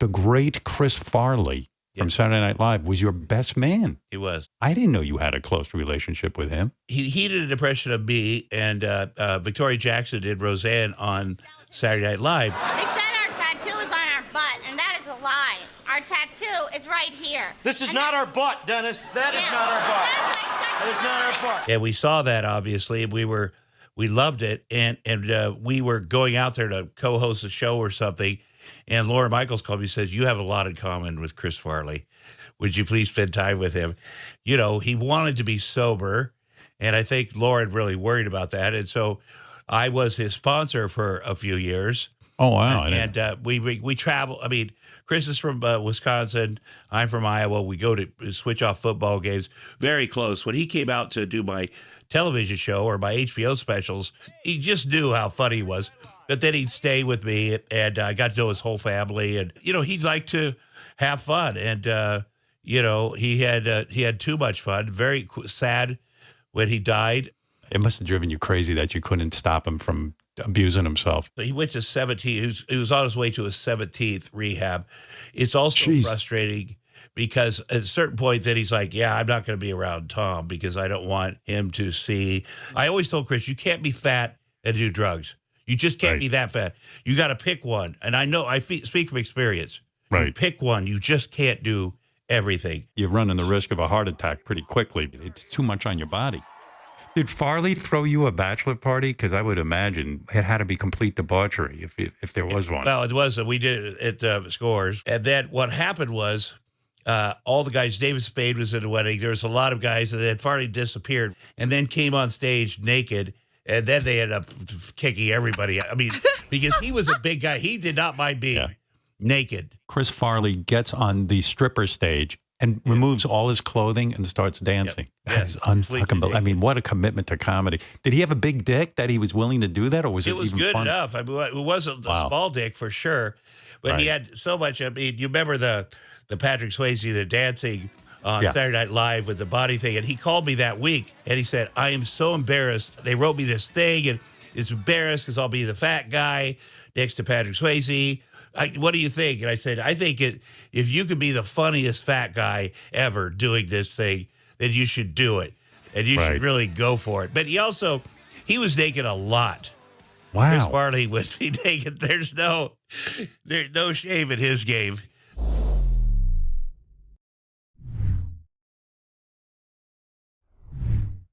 The great Chris Farley from Saturday Night Live was your best man. He was. I didn't know you had a close relationship with him. He did an impression of me, and Victoria Jackson did Roseanne on Saturday Night Live. They said our tattoo is on our butt, and that is a lie. Our tattoo is right here. This is not our butt, Dennis. That is not our butt. That is not our butt. And we saw that, obviously. We loved it, and we were going out there to co-host a show or something, and Laura Michaels called me and says, "You have a lot in common with Chris Farley. Would you please spend time with him?" You know, he wanted to be sober, and I think Laura had really worried about that, and so I was his sponsor for a few years. Oh, wow. And we travel. I mean, Chris is from Wisconsin. I'm from Iowa. We go to switch off football games. Very close. When he came out to do my television show or my HBO specials, he just knew how funny he was. But then he'd stay with me, and I got to know his whole family. And, you know, he'd like to have fun. And, you know, he had too much fun. Very sad when he died. It must have driven you crazy that you couldn't stop him from abusing himself. He went to 17. He was on his way to his 17th rehab. It's also frustrating because at a certain point then he's like, yeah, I'm not going to be around Tom because I don't want him to see. I always told Chris, you can't be fat and do drugs. You just can't be that fat. You got to pick one. And I know, I speak from experience. Right. You pick one. You just can't do everything. You're running the risk of a heart attack pretty quickly. It's too much on your body. Did Farley throw you a bachelor party? Because I would imagine it had to be complete debauchery if there was one. Well, it was. We did it at Scores. And then what happened was all the guys, David Spade was at the wedding. There was a lot of guys, and then Farley disappeared and then came on stage naked. And then they ended up kicking everybody out. I mean, because he was a big guy. He did not mind being naked. Chris Farley gets on the stripper stage and removes all his clothing and starts dancing. That is unfucking. I mean, what a commitment to comedy. Did he have a big dick that he was willing to do that, or was it was even good fun? enough. I mean, it wasn't a small dick for sure, but he had so much. I mean, you remember the Patrick Swayze, the dancing on Saturday Night Live with the body thing, and he called me that week, and he said, "I am so embarrassed. They wrote me this thing, and it's embarrassed because I'll be the fat guy next to Patrick Swayze. What do you think?" And I said, "I think if you could be the funniest fat guy ever doing this thing, then you should do it, and you should really go for it." But he was naked a lot. Wow. Chris Farley would be naked. There's no shame in his game.